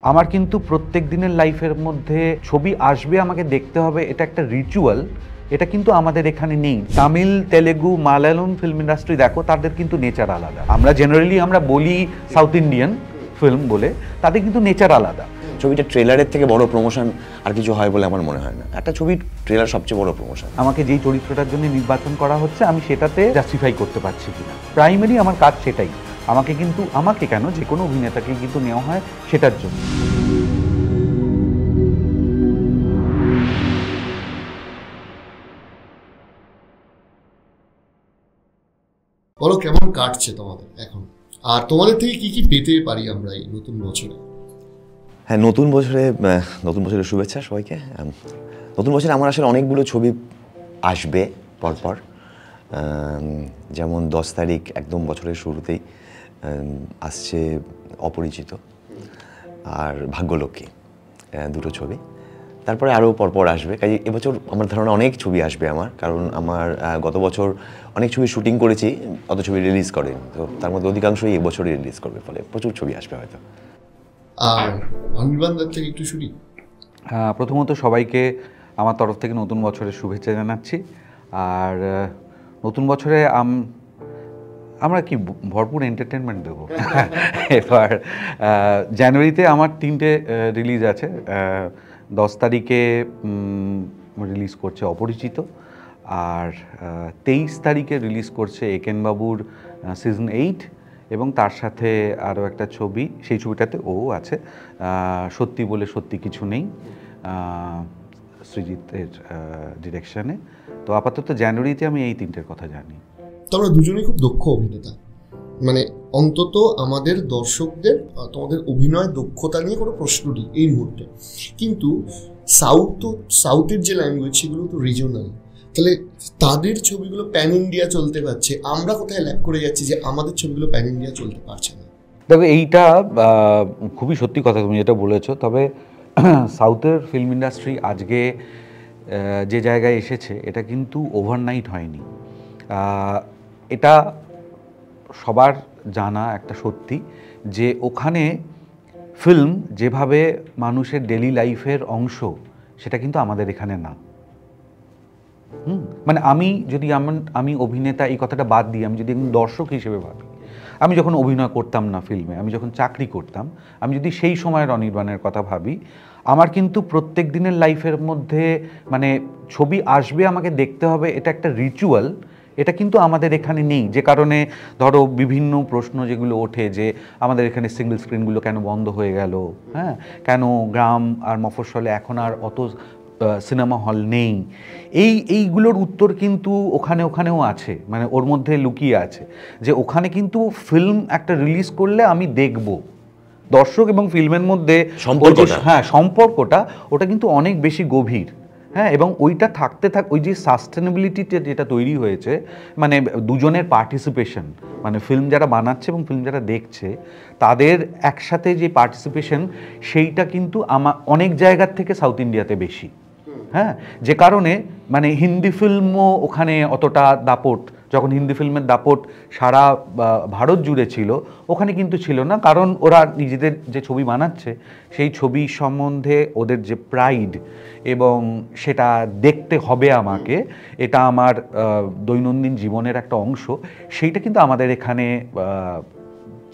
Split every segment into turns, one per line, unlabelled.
আমার কিন্তু প্রত্যেক দিনের লাইফের মধ্যে ছবি আসবে, আমাকে দেখতে হবে, এটা একটা রিচুয়াল। এটা কিন্তু আমাদের এখানে নেই। তামিল, তেলেগু, মালায়ালাম ফিল্ম ইন্ডাস্ট্রি দেখো, তাদের কিন্তু নেচার আলাদা। আমরা জেনারেলি বলি সাউথ ইন্ডিয়ান ফিল্ম বলে, তাদের কিন্তু নেচার আলাদা।
ছবিটা ট্রেলারের থেকে বড় প্রমোশন আর কিছু হয় বলে আমার মনে হয় না। একটা ছবির ট্রেলার সবচেয়ে বড় প্রমোশন।
আমাকে যেই চরিত্রটার জন্য নির্বাচন করা হচ্ছে, আমি সেটাতে জাস্টিফাই করতে পারছি কিনা, প্রাইমারি আমার কাজ সেটাই। আমাকে কেন, যে কোনো অভিনেতাকে কিন্তু নেওয়া হয় সেটার জন্য।
বলো, কেমন কাটছে তোমাদের এখন, আর তোমাদের থেকে কি কি পেতে পারি আমরা এই নতুন বছরে?
হ্যাঁ, নতুন বছরের শুভেচ্ছা সবাইকে। নতুন বছরে আমার আসলে অনেকগুলো ছবি আসবে পরপর। যেমন 10 তারিখ একদম বছরের শুরুতেই আসছে অপরিচিত আর ভাগ্যলক্ষ্মী, দুটো ছবি। তারপরে আরও পরপর আসবে। কাজে এবছর আমার ধারণা অনেক ছবি আসবে আমার, কারণ আমার গত বছর অনেক ছবি শুটিং করেছি, অত ছবি রিলিজ করেনি, তো তার মধ্যে অধিকাংশই এবছরই রিলিজ করবে, ফলে প্রচুর ছবি আসবে হয়তো।
আর অনির্বাণদার থেকে একটু শুনি।
প্রথমত সবাইকে আমার তরফ থেকে নতুন বছরের শুভেচ্ছা জানাচ্ছি। আর নতুন বছরে আমরা কি ভরপুর এন্টারটেনমেন্ট দেবো। এবার জানুয়ারিতে আমার 3টে রিলিজ আছে। 10 তারিখে রিলিজ করছে অপরিচিত, আর 23 তারিখে রিলিজ করছে একেন বাবুর সিজন 8, এবং তার সাথে আরও একটা ছবি, সেই ছবিটাতে ও আছে, সত্যি বলে সত্যি কিছু নেই, সৃজিতের ডিরেকশনে। তো আপাতত জানুয়ারিতে আমি এই 3টের কথা জানি।
তোমরা দুজনেই খুব দক্ষ অভিনেতা, মানে অন্তত আমাদের দর্শকদের তোমাদের অভিনয় দক্ষতা নিয়ে কোনো প্রশ্ন নেই এই মুহূর্তে। কিন্তু সাউথের যে ল্যাঙ্গুয়েজ, সেগুলো তো রিজনাল, তাহলে তাদের ছবিগুলো প্যান ইন্ডিয়া চলতে পারছে, আমরা কোথায় ল্যাক করে যাচ্ছি যে আমাদের ছবিগুলো প্যান ইন্ডিয়া চলতে পারছে না?
দেখো, এইটা খুবই সত্যি কথা তুমি যেটা বলেছো। তবে সাউথের ফিল্ম ইন্ডাস্ট্রি আজকে যে জায়গায় এসেছে, এটা কিন্তু ওভারনাইট হয়নি। এটা সবার জানা একটা সত্যি যে ওখানে ফিল্ম যেভাবে মানুষের ডেলি লাইফের অংশ, সেটা কিন্তু আমাদের এখানে না। মানে আমি অভিনেতা এই কথাটা বাদ দিই, আমি যদি একজন দর্শক হিসেবে ভাবি, আমি যখন অভিনয় করতাম না ফিল্মে, আমি যখন চাকরি করতাম, আমি যদি সেই সময়ের অনির্বাণের কথা ভাবি, আমার কিন্তু প্রত্যেক দিনের লাইফের মধ্যে ছবি আসবে, আমাকে দেখতে হবে, এটা একটা রিচুয়াল। এটা কিন্তু আমাদের এখানে নেই, যে কারণে ধরো বিভিন্ন প্রশ্ন যেগুলো ওঠে যে আমাদের এখানে সিঙ্গেল স্ক্রিনগুলো কেন বন্ধ হয়ে গেল, হ্যাঁ, কেন গ্রাম আর মফস্বলে এখন আর অত সিনেমা হল নেই, এইগুলোর উত্তর কিন্তু ওখানেও আছে, ওর মধ্যে লুকিয়ে আছে যে ওখানে কিন্তু ফিল্ম একটা রিলিজ করলে আমি দেখব, দর্শক এবং ফিল্মের মধ্যে সম্পর্কটা ওটা কিন্তু অনেক বেশি গভীর। হ্যাঁ, এবং ওইটা থাকতে ওই যে সাস্টেনেবিলিটিটা যেটা তৈরি হয়েছে, দুজনের পার্টিসিপেশন, ফিল্ম যারা বানাচ্ছে এবং ফিল্ম যারা দেখছে, তাদের একসাথে যে পার্টিসিপেশন, সেইটা কিন্তু অনেক জায়গার থেকে সাউথ ইন্ডিয়াতে বেশি। হ্যাঁ, যে কারণে হিন্দি ফিল্মও ওখানে অতটা দাপট, যখন হিন্দি ফিল্মের দাপট সারা ভারত জুড়ে ছিল, ওখানে কিন্তু ছিল না, কারণ ওরা নিজেদের যে ছবি বানাচ্ছে, সেই ছবি সম্বন্ধে ওদের যে প্রাইড, এবং সেটা দেখতে হবে আমাকে, এটা আমার দৈনন্দিন জীবনের একটা অংশ, সেইটা কিন্তু আমাদের এখানে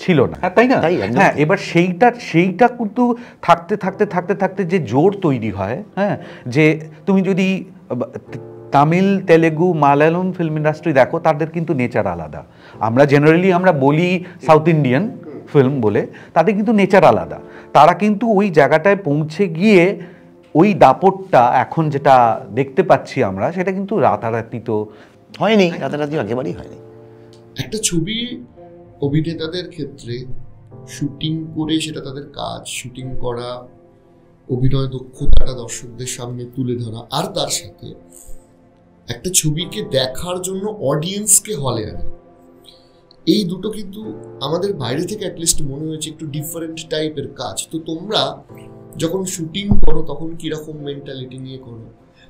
ছিল না, তাই না? হ্যাঁ, এবার সেইটা কিন্তু থাকতে যে জোর তৈরি হয়, হ্যাঁ, যে তুমি যদি তামিল, তেলেগু, মালায়ালাম ফিল্ম ইন্ডাস্ট্রি দেখো, তাদের কিন্তু নেচার আলাদা। আমরা জেনারেলি বলি সাউথ ইন্ডিয়ান ফিল্ম বলে, তাদের কিন্তু নেচার আলাদা। তারা কিন্তু ওই জায়গাটায় পৌঁছে গিয়ে ওই দাপটটা এখন যেটা দেখতে পাচ্ছি আমরা, সেটা কিন্তু রাতারাতি তো
হয়নি, একেবারেই হয়নি।
একটা ছবি অভিনেতাদের ক্ষেত্রে শুটিং করে, সেটা তাদের কাজ, শুটিং করা, অভিনয় দক্ষতাটা দর্শকদের সামনে তুলে ধরা, আর তার সাথে একটা ছবিকে দেখার জন্য অডিয়েন্সকে হলে আনা, এই দুটো কিন্তু আমাদের বাইরে থেকে অ্যাটলিস্ট মনে হয়েছে একটু ডিফারেন্ট টাইপের কাজ। তো তোমরা যখন শুটিং করো তখন কিরকম মেন্টালিটি নিয়ে করো,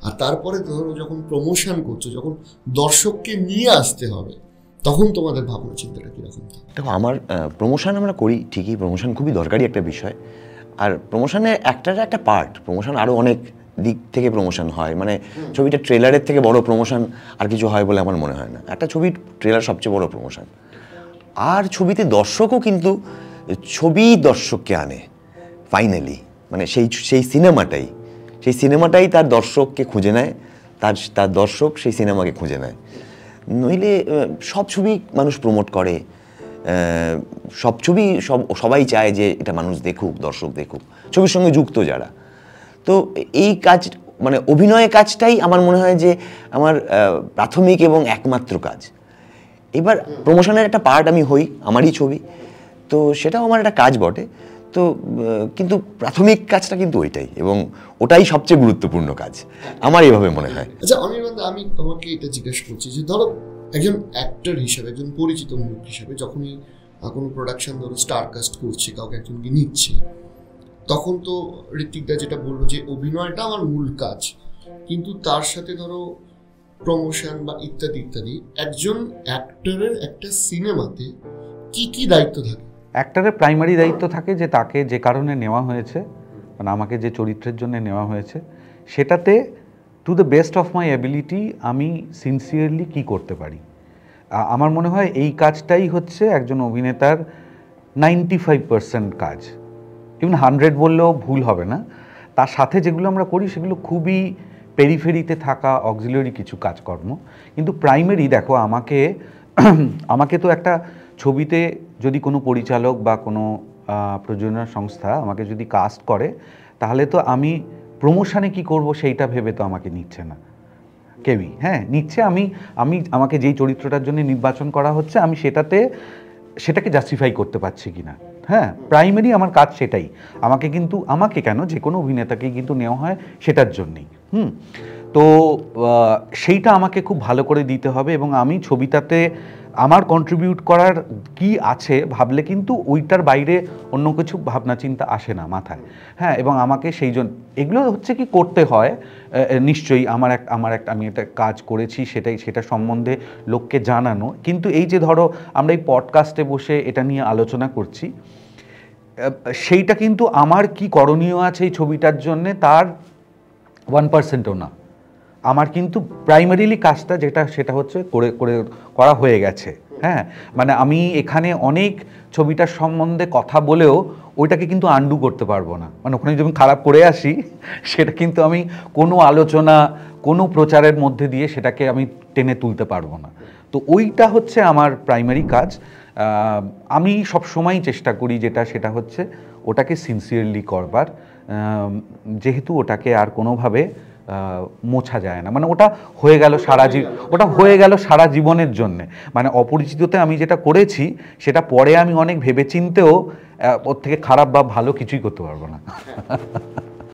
আর তারপরে ধরো যখন প্রমোশন করছো, যখন দর্শককে নিয়ে আসতে হবে, তখন তোমাদের ভাবনা চিন্তাটা কিরকম?
দেখো, আমার প্রমোশন আমরা করি ঠিকই, প্রমোশন খুবই দরকারি একটা বিষয়। আর প্রমোশনের একটা পার্ট, প্রমোশন আরও অনেক দিক থেকে প্রমোশন হয়, মানে ছবিটা ট্রেলারের থেকে বড় প্রমোশন আর কিছু হয় বলে আমার মনে হয় না। একটা ছবির ট্রেলার সবচেয়ে বড় প্রমোশন। আর ছবিতে দর্শকও কিন্তু ছবি দর্শককে আনে ফাইনালি, মানে সেই সিনেমাটাই তার দর্শককে খুঁজে নেয়, তার দর্শক সেই সিনেমাকে খুঁজে নেয়। নইলে সব ছবি মানুষ প্রমোট করে, সব ছবি সবাই চায় যে এটা মানুষ দেখুক, দর্শক দেখুক, ছবির সঙ্গে যুক্ত যারা। তো এই কাজ, মানে অভিনয় কাজটাই আমার মনে হয় যে আমার প্রাথমিক এবং একমাত্র কাজ। এবার প্রমোশনের একটা পার্ট আমি হই, আমারই ছবি, তো সেটাও আমার একটা কাজ বটে। তো কিন্তু প্রাথমিক কাজটা কিন্তু ওইটাই, এবং ওটাই সবচেয়ে গুরুত্বপূর্ণ কাজ আমার এভাবে মনে হয়।
আচ্ছা অনির্বাণ, আমি তোমাকে এটা জিজ্ঞেস করছি যে ধরো একজন অ্যাক্টর হিসেবে, একজন পরিচিত মুখ হিসেবে যখনই কোনো প্রোডাকশন ধরো স্টার কাস্ট করছে, কাউকে একজনকে নিচ্ছে, তখন তো ঋত্বিকদা যেটা বললো যে অভিনয়টা আমার মূল কাজ, কিন্তু তার সাথে ধরো প্রমোশন বা ইত্যাদি ইত্যাদি, একজন অ্যাক্টরের একটা সিনেমাতে কি কি দায়িত্ব থাকে?
অ্যাক্টরের প্রাইমারি দায়িত্ব থাকে যে তাকে যে কারণে নেওয়া হয়েছে, মানে আমাকে যে চরিত্রের জন্য নেওয়া হয়েছে, সেটাতে to the best of my ability আমি সিনসিয়ারলি কি করতে পারি। আমার মনে হয় এই কাজটাই হচ্ছে একজন অভিনেতার 95% কাজ। ইভেন 100 বললেও ভুল হবে না। তার সাথে যেগুলো আমরা করি সেগুলো খুবই পেরিফেরিতে থাকা অক্সিলারি কিছু কাজকর্ম, কিন্তু প্রাইমারি দেখো আমাকে তো একটা ছবিতে যদি কোনো পরিচালক বা কোনো প্রযোজনা সংস্থা আমাকে যদি কাস্ট করে, তাহলে তো আমি প্রমোশনে কি করব সেইটা ভেবে তো আমাকে নিচ্ছে না কেউই। হ্যাঁ, নিচ্ছে আমাকে যেই চরিত্রটার জন্য নির্বাচন করা হচ্ছে, আমি সেটাকে জাস্টিফাই করতে পারছি কিনা। হ্যাঁ, প্রাইমারি আমার কাজ সেটাই। আমাকে কেন, যে কোনো অভিনেতাকেই কিন্তু নেওয়া হয় সেটার জন্যেই। তো সেইটা আমাকে খুব ভালো করে দিতে হবে, এবং আমি ছবিটাতে আমার কন্ট্রিবিউট করার কি আছে ভাবলে কিন্তু ওইটার বাইরে অন্য কিছু ভাবনা চিন্তা আসে না মাথায়। হ্যাঁ, এবং আমাকে সেই জন্য এগুলো হচ্ছে কি করতে হয় নিশ্চয়ই। আমি একটা কাজ করেছি, সেটা সম্বন্ধে লোককে জানানো। কিন্তু এই যে ধরো আমরা এই পডকাস্টে বসে এটা নিয়ে আলোচনা করছি, সেইটা কিন্তু আমার কি করণীয় আছে এই ছবিটার জন্যে তার 1%ও না। আমার কিন্তু প্রাইমারিলি কাজটা সেটা হচ্ছে করা হয়ে গেছে। হ্যাঁ, মানে আমি এখানে অনেক ছবিটার সম্বন্ধে কথা বলেও ওইটাকে কিন্তু আন্ডু করতে পারবো না। মানে ওখানে যখন খারাপ করে আসি, সেটা কিন্তু আমি কোনো আলোচনা, কোনো প্রচারের মধ্যে দিয়ে সেটাকে আমি টেনে তুলতে পারবো না। তো ওইটা হচ্ছে আমার প্রাইমারি কাজ। আমি সবসময় চেষ্টা করি সেটা হচ্ছে ওটাকে সিনসিয়ারলি করবার, যেহেতু ওটাকে আর কোনোভাবে মোছা যায় না। মানে ওটা হয়ে গেল সারা জীবনের জন্যে। মানে অপরিচিততে আমি যেটা করেছি সেটা পরে আমি অনেক ভেবেচিন্তেও ওর থেকে খারাপ বা ভালো কিছুই করতে পারবো না।